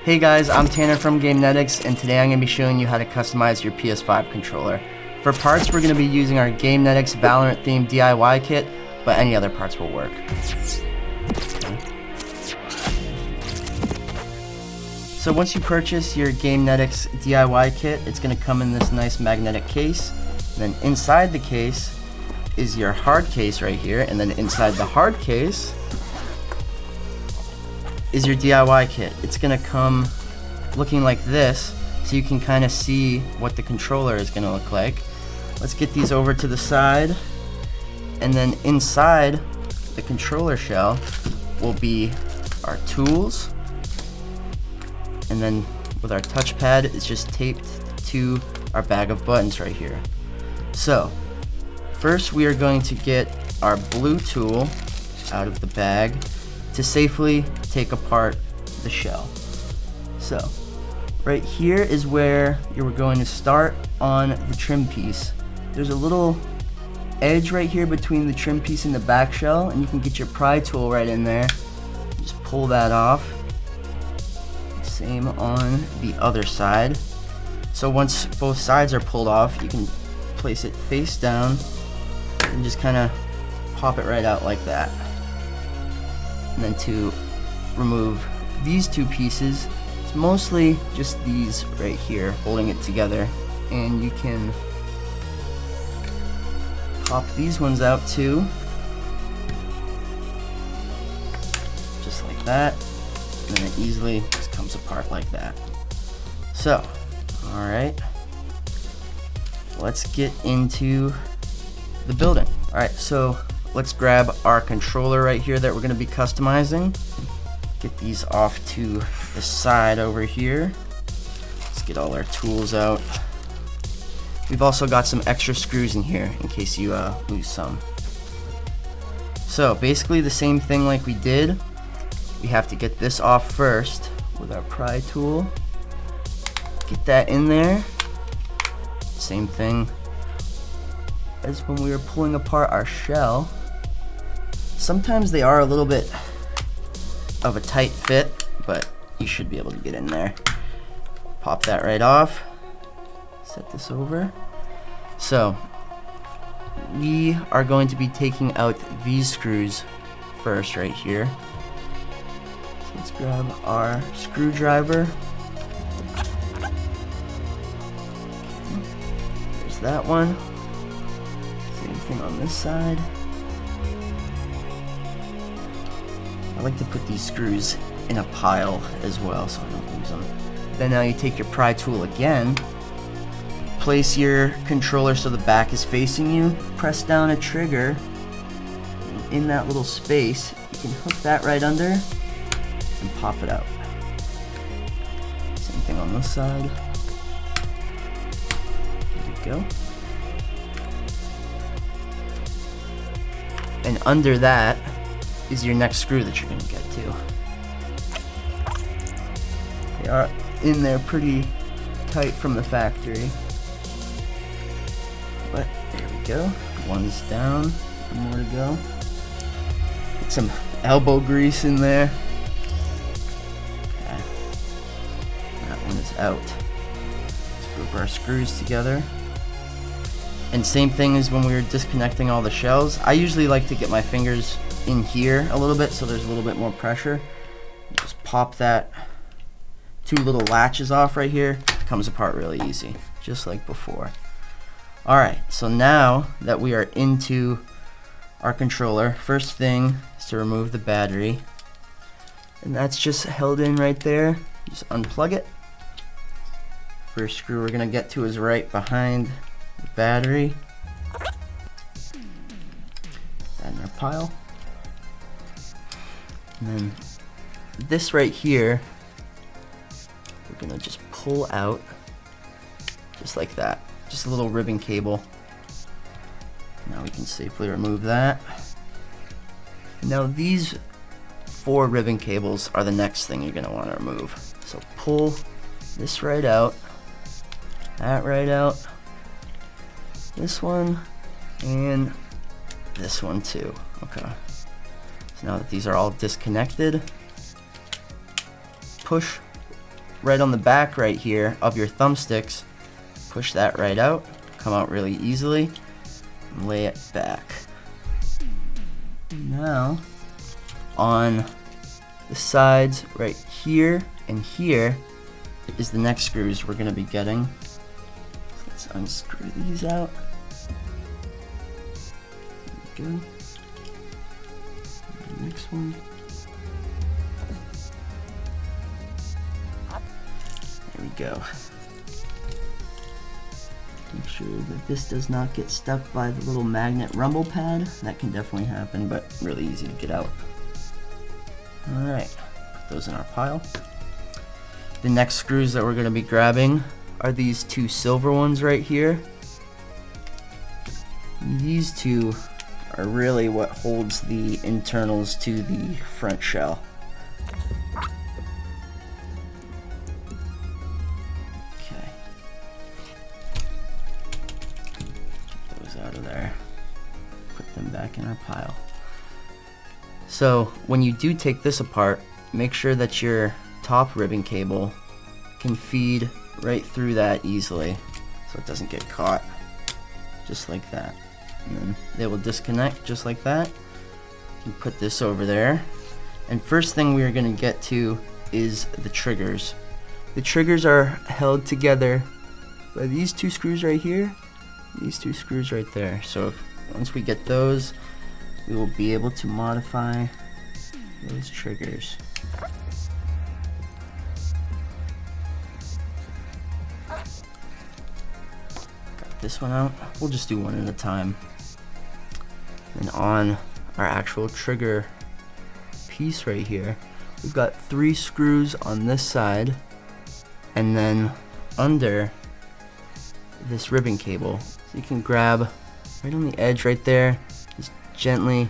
Hey guys, I'm Tanner from Gamenetics, and today I'm going to be showing you how to customize your PS5 controller. For parts, we're going to be using our Gamenetics Valorant themed DIY kit, but any other parts will work. So once you purchase your Gamenetics DIY kit, it's going to come in this nice magnetic case. And then inside the case is your hard case right here, and then inside the hard case is your DIY kit. It's gonna come looking like this, so you can kind of see what the controller is gonna look like. Let's get these over to the side, and then inside the controller shell will be our tools, and then with our touchpad, it's just taped to our bag of buttons right here. So first we are going to get our blue tool out of the bag to safely take apart the shell. So right here is where you're going to start on the trim piece. There's a little edge right here between the trim piece and the back shell, and you can get your pry tool right in there. Just pull that off. Same on the other side. So once both sides are pulled off, you can place it face down and just kind of pop it right out like that. And then to remove these two pieces, it's mostly just these right here holding it together, and you can pop these ones out too, just like that, and then it easily just comes apart like that. So alright, let's get into the building. Alright, so let's grab our controller right here that we're going to be customizing. Get these off to the side over here. Let's get all our tools out. We've also got some extra screws in here in case you lose some. So basically the same thing like we did. We have to get this off first with our pry tool. Get that in there. Same thing as when we were pulling apart our shell. Sometimes they are a little bit of a tight fit, but you should be able to get in there. Pop that right off. Set this over. So we are going to be taking out these screws first right here. So let's grab our screwdriver. There's that one. Same thing on this side. I like to put these screws in a pile as well so I don't lose them. Then now you take your pry tool again, place your controller so the back is facing you, press down a trigger, and in that little space you can hook that right under and pop it out. Same thing on this side. There we go. And under that is your next screw that you're going to get to. They are in there pretty tight from the factory. But there we go. One's down. One more to go. Get some elbow grease in there. Okay. That one is out. Let's group our screws together. And same thing as when we were disconnecting all the shells. I usually like to get my fingers in here a little bit so there's a little bit more pressure. Just pop that two little latches off right here. It comes apart really easy, just like before. Alright, so now that we are into our controller, first thing is to remove the battery. And that's just held in right there. Just unplug it. First screw we're going to get to is right behind the battery. That in our pile. And then this right here, we're gonna just pull out, just like that. Just a little ribbon cable. Now we can safely remove that. Now these 4 ribbon cables are the next thing you're gonna want to remove. So pull this right out, that right out, this one, and this one too. Okay. So now that these are all disconnected, push right on the back right here of your thumbsticks, push that right out, come out really easily, and lay it back. Now, on the sides right here and here is the next screws we're going to be getting. So let's unscrew these out. There we go. The next one. There we go. Make sure that this does not get stuck by the little magnet rumble pad. That can definitely happen, but really easy to get out. Alright, put those in our pile. The next screws that we're going to be grabbing are these two silver ones right here. These two are really what holds the internals to the front shell. Okay. Get those out of there. Put them back in our pile. So when you do take this apart, make sure that your top ribbon cable can feed right through that easily so it doesn't get caught, just like that. And then they will disconnect just like that. You put this over there, and first thing we are going to get to is the triggers. The triggers are held together by these two screws right here, these two screws right there. So once we get those, we will be able to modify those triggers. Got this one out. We'll just do one at a time. And on our actual trigger piece right here, we've got 3 screws on this side, and then under this ribbon cable. So you can grab right on the edge right there, just gently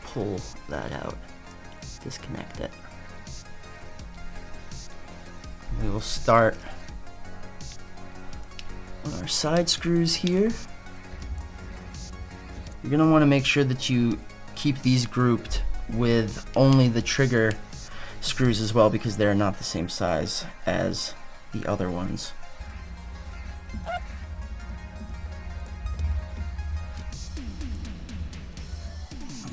pull that out, disconnect it. We will start on our side screws here. You're going to want to make sure that you keep these grouped with only the trigger screws as well, because they're not the same size as the other ones.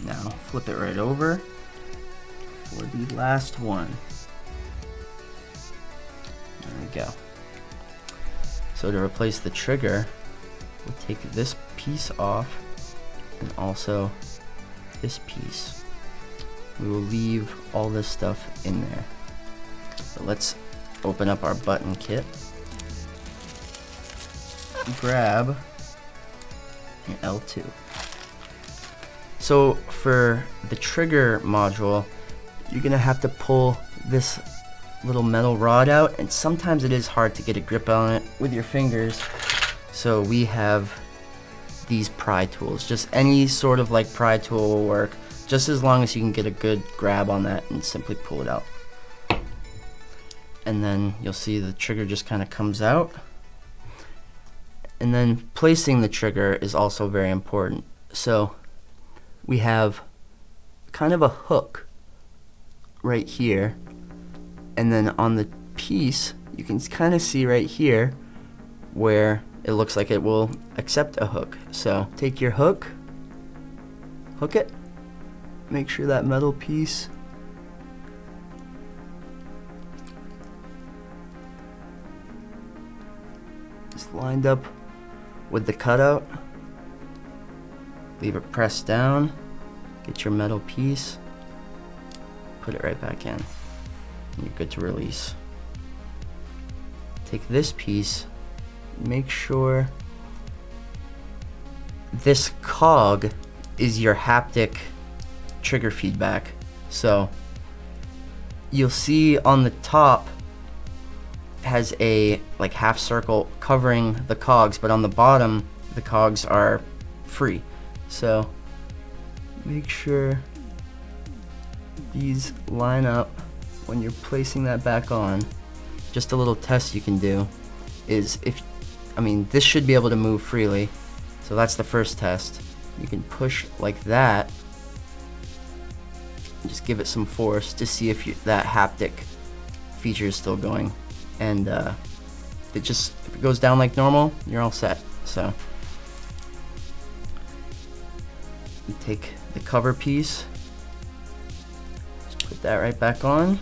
Now flip it right over for the last one. There we go. So to replace the trigger, we'll take this piece off and also this piece. We will leave all this stuff in there. So let's open up our button kit. Grab an L2. So for the trigger module, you're gonna have to pull this little metal rod out, and sometimes it is hard to get a grip on it with your fingers. So we have these pry tools. Just any sort of like pry tool will work, just as long as you can get a good grab on that and simply pull it out. And then you'll see the trigger just kind of comes out. And then placing the trigger is also very important. So we have kind of a hook right here, and then on the piece you can kind of see right here where it looks like it will accept a hook. So take your hook, hook it, make sure that metal piece is lined up with the cutout. Leave it pressed down, get your metal piece, put it right back in, and you're good to release. Take this piece, make sure this cog is your haptic trigger feedback. So you'll see on the top has a like half circle covering the cogs, but on the bottom the cogs are free. So make sure these line up when you're placing that back on. Just a little test you can do is this should be able to move freely. So that's the first test. You can push like that and just give it some force to see if that haptic feature is still going, and if it goes down like normal, you're all set. So you take the cover piece, just put that right back on.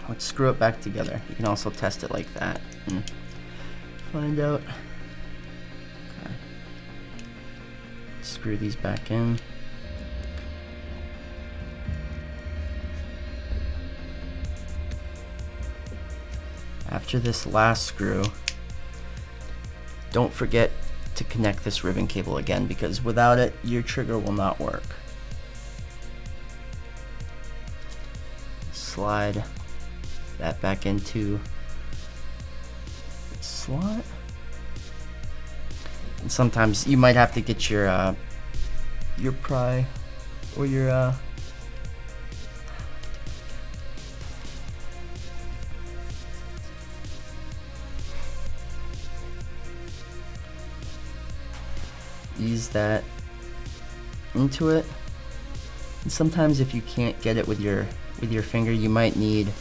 Let's screw it back together. You can also test it like that and find out. Okay. Screw these back in. After this last screw, don't forget to connect this ribbon cable again, because without it, your trigger will not work. Slide that back into its slot. And sometimes you might have to get your pry or your ease that into it. And sometimes if you can't get it with your finger, you might need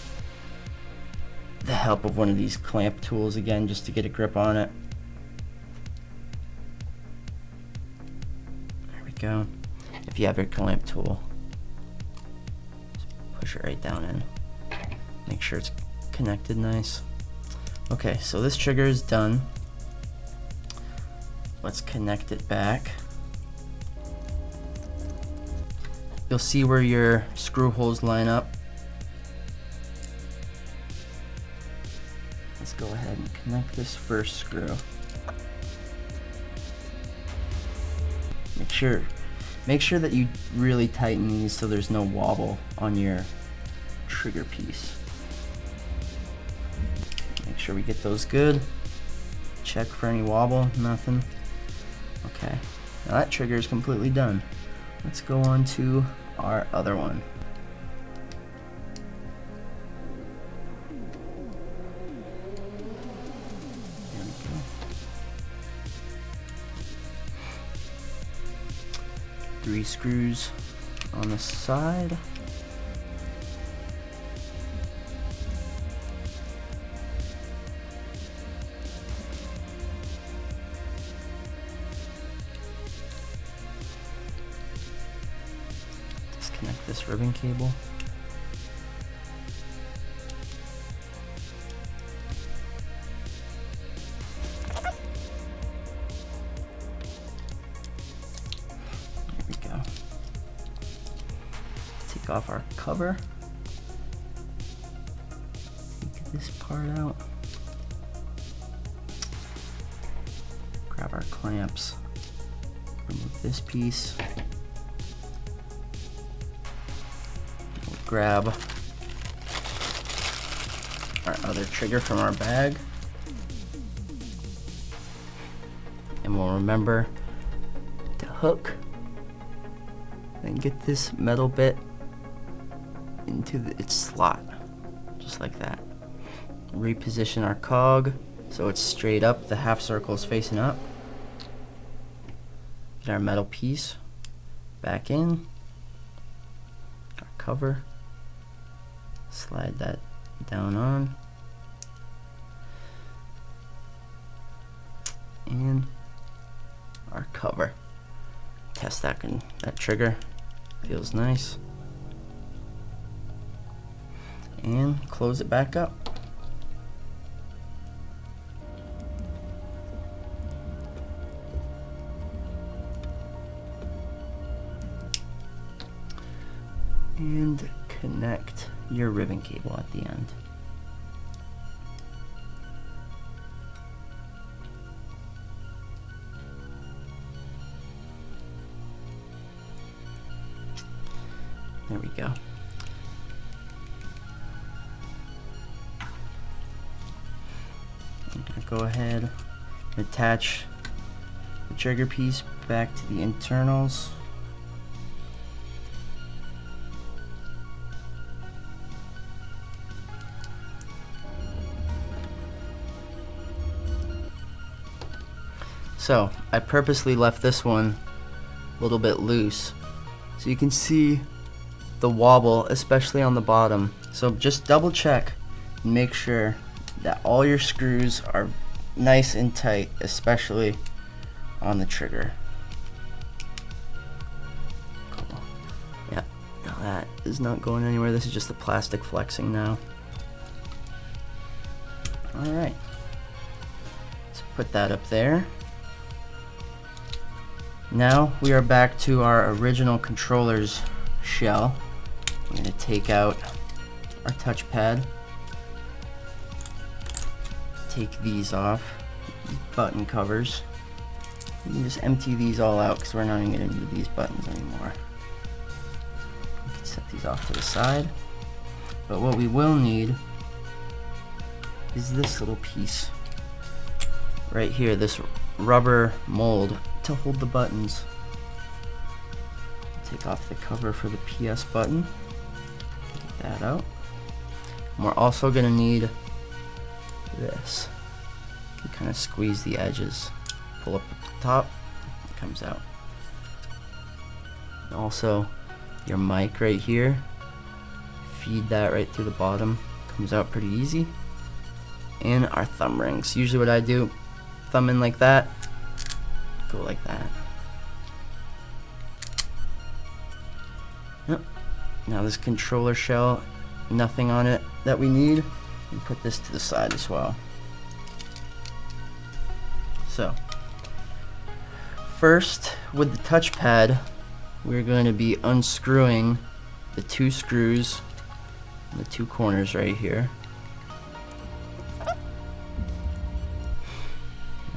the help of one of these clamp tools again, just to get a grip on it. There we go. If you have your clamp tool, just push it right down in. Make sure it's connected nice. Okay, so this trigger is done. Let's connect it back. You'll see where your screw holes line up. Let's go ahead and connect this first screw. Make sure that you really tighten these so there's no wobble on your trigger piece. Make sure we get those good. Check for any wobble, nothing. Okay, now that trigger is completely done. Let's go on to our other one. There we go. 3 screws on the side. Disconnect this ribbon cable. There we go. Take off our cover. Take this part out. Grab our clamps. Remove this piece. Grab our other trigger from our bag, and we'll remember to hook and get this metal bit into its slot, just like that. Reposition our cog so it's straight up, the half circle is facing up. Get our metal piece back in, our cover. Slide that down on, and our cover. Test that trigger, feels nice, and close it back up. And connect your ribbon cable at the end. There we go. I'm gonna go ahead and attach the trigger piece back to the internals. So I purposely left this one a little bit loose so you can see the wobble, especially on the bottom. So just double check make sure that all your screws are nice and tight, especially on the trigger. Cool. Yeah, now that is not going anywhere. This is just the plastic flexing now. Alright, let's put that up there. Now we are back to our original controller's shell. I'm going to take out our touchpad, take these off, these button covers. You can just empty these all out because we're not even going to need these buttons anymore. We can set these off to the side. But what we will need is this little piece right here, this rubber mold to hold the buttons. Take off the cover for the PS button. Get that out. And we're also going to need this. You kind of squeeze the edges, pull up at the top, it comes out. And also your mic right here, feed that right through the bottom, comes out pretty easy. And our thumb rings. Usually what I do, thumb in like that, go like that. Yep. Now this controller shell, nothing on it that we need. And put this to the side as well. So, first with the touchpad, we're going to be unscrewing the two screws in the two corners right here.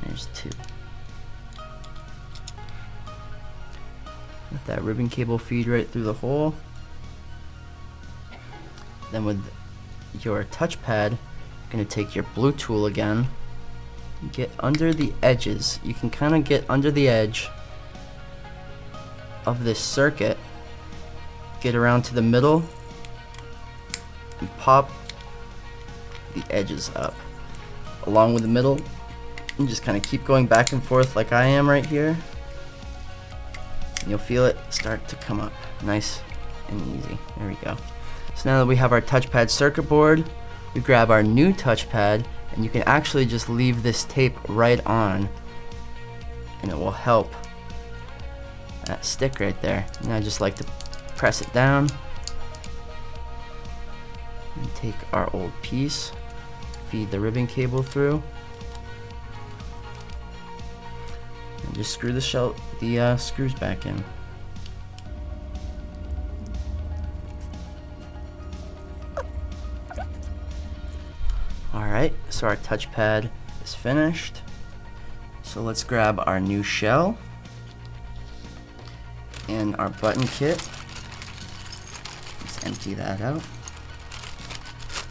There's two. Let that ribbon cable feed right through the hole. Then with your touchpad, you're going to take your blue tool again, get under the edges. You can kind of get under the edge of this circuit, get around to the middle, and pop the edges up along with the middle, and just kind of keep going back and forth like I am right here. And you'll feel it start to come up nice and easy. There we go. So now that we have our touchpad circuit board, we grab our new touchpad, and you can actually just leave this tape right on, and it will help that stick right there. And I just like to press it down and take our old piece, feed the ribbon cable through, and just screw the screws back in. Alright, so our touchpad is finished. So let's grab our new shell and our button kit. Let's empty that out.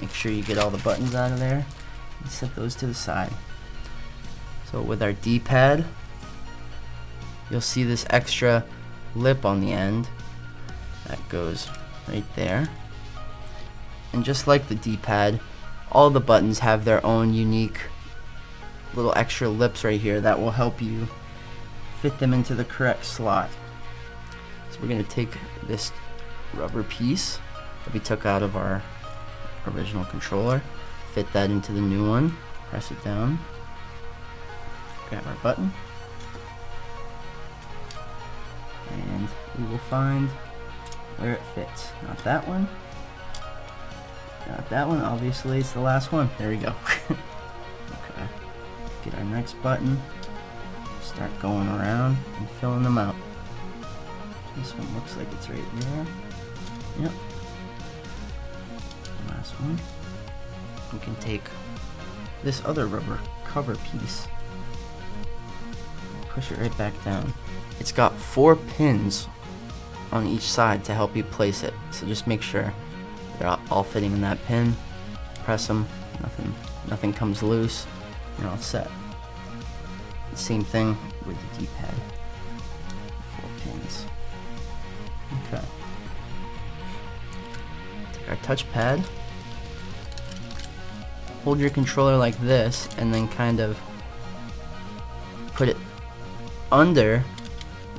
Make sure you get all the buttons out of there and set those to the side. So with our D-pad, you'll see this extra lip on the end that goes right there. And just like the D-pad, all the buttons have their own unique little extra lips right here that will help you fit them into the correct slot. So we're going to take this rubber piece that we took out of our original controller, fit that into the new one, press it down, grab our button, and we will find where it fits. Not that one. Not that one, obviously it's the last one. There we go. Okay. Get our next button. Start going around and filling them out. This one looks like it's right there. Yep. The last one. We can take this other rubber cover piece, push it right back down. It's got 4 pins on each side to help you place it. So just make sure they're all fitting in that pin. Press them, nothing comes loose. You're all set. Same thing with the D-pad. 4 pins. Okay. Take our touchpad. Hold your controller like this, and then kind of put it under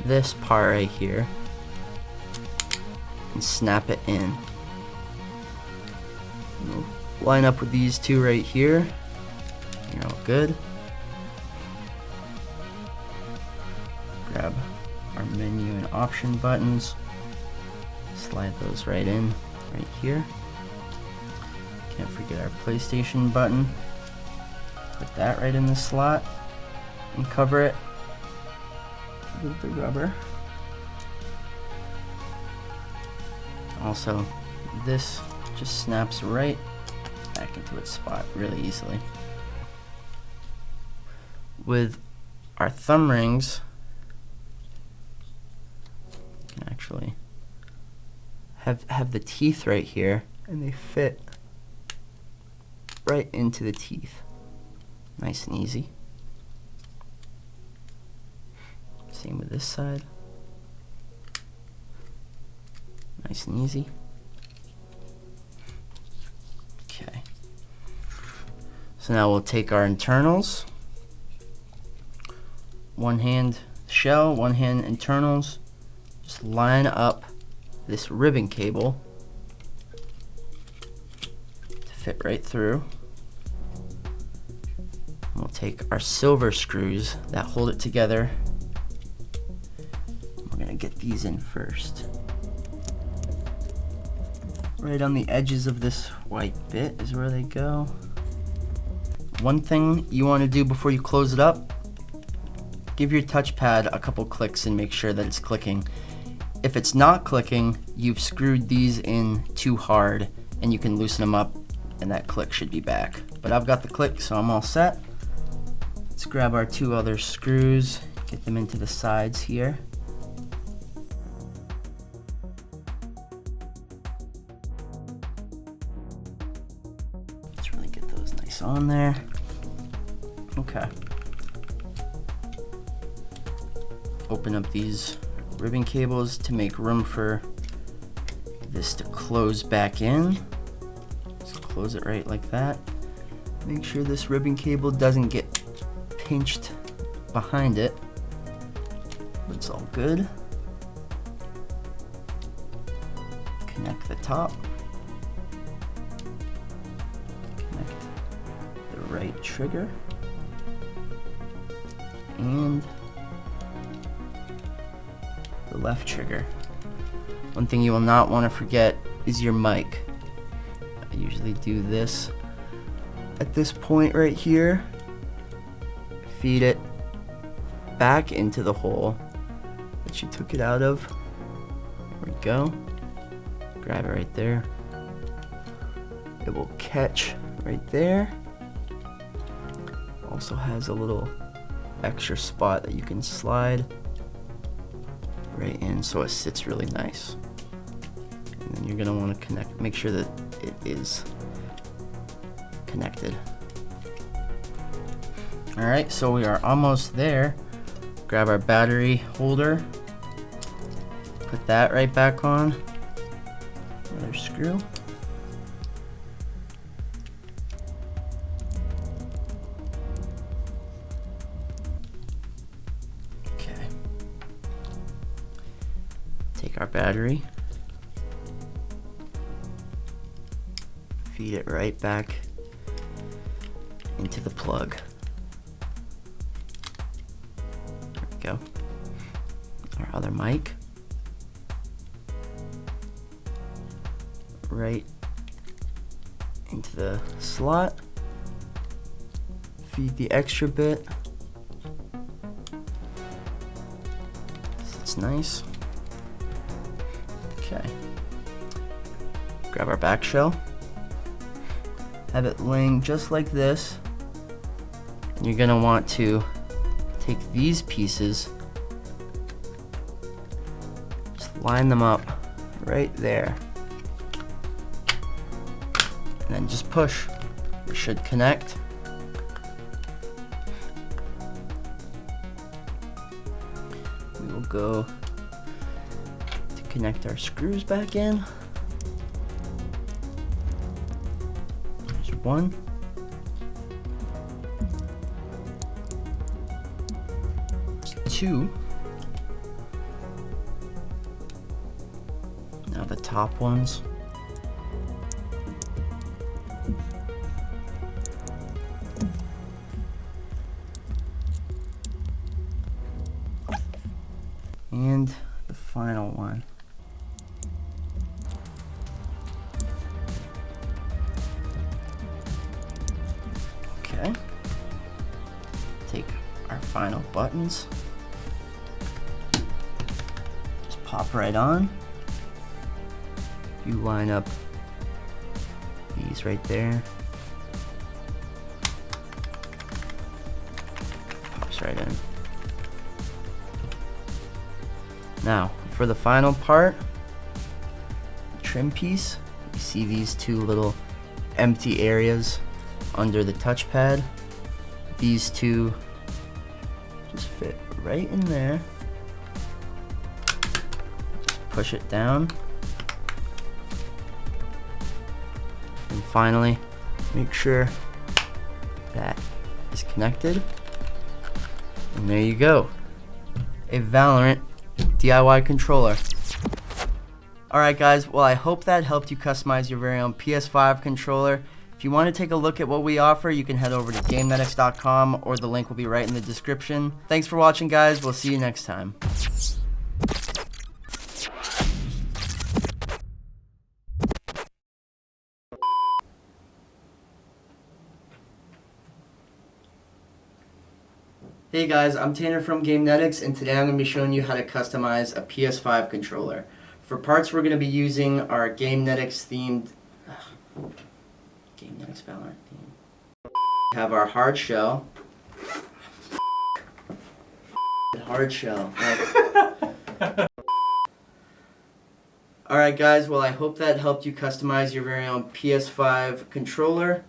this part right here, and snap it in. line up with these two right here. You're all good. Grab our menu and option buttons. Slide those right in, right here. Can't forget our PlayStation button. Put that right in the slot and cover it with the rubber. Also, this just snaps right back into its spot really easily. With our thumb rings, you can actually have the teeth right here, and they fit right into the teeth. Nice and easy. Same with this side. Nice and easy. Okay. So now we'll take our internals. One hand shell, one hand internals. Just line up this ribbon cable to fit right through. We'll take our silver screws that hold it together. We're gonna get these in first. Right on the edges of this white bit is where they go. One thing you want to do before you close it up, give your touchpad a couple clicks and make sure that it's clicking. If it's not clicking, you've screwed these in too hard and you can loosen them up and that click should be back. But I've got the click, so I'm all set. Let's grab our two other screws, get them into the sides here. Let's really get those nice on there. Okay. Open up these ribbon cables to make room for this to close back in. Just close it right like that. Make sure this ribbon cable doesn't get pinched behind it, but it's all good. Connect the top. Connect the right trigger. And the left trigger. One thing you will not want to forget is your mic. I usually do this at this point right here. Feed it back into the hole that you took it out of. There we go. Grab it right there. It will catch right there. Also has a little extra spot that you can slide right in so it sits really nice. And then you're gonna want to connect, make sure that it is connected. Alright, so we are almost there. Grab our battery holder, put that right back on. Another screw. Okay. Take our battery, feed it right back into the plug. There we go. Our other mic. Right into the slot. Feed the extra bit. It's nice. Okay. Grab our back shell. Have it laying just like this. And you're gonna want to take these pieces, just line them up right there. And then just push. It should connect. We will go to connect our screws back in. There's one. There's two. Now the top ones. And the final one. Okay. Take our final buttons. Just pop right on. You line up these right there. Pops right in. Now, for the final part, trim piece, you see these two little empty areas under the touchpad. These two just fit right in there. Just push it down. And finally, make sure that is connected. And there you go. A Valorant DIY controller. Alright guys, well I hope that helped you customize your very own PS5 controller. If you want to take a look at what we offer, you can head over to Gamenetics.com or the link will be right in the description. Thanks for watching guys, we'll see you next time. Hey guys, I'm Tanner from Gamenetics, and today I'm going to be showing you how to customize a PS5 controller. For parts we're going to be using our Gamenetics themed... Gamenetics Valorant theme. We have our hard shell. Hard shell. Alright guys, well I hope that helped you customize your very own PS5 controller.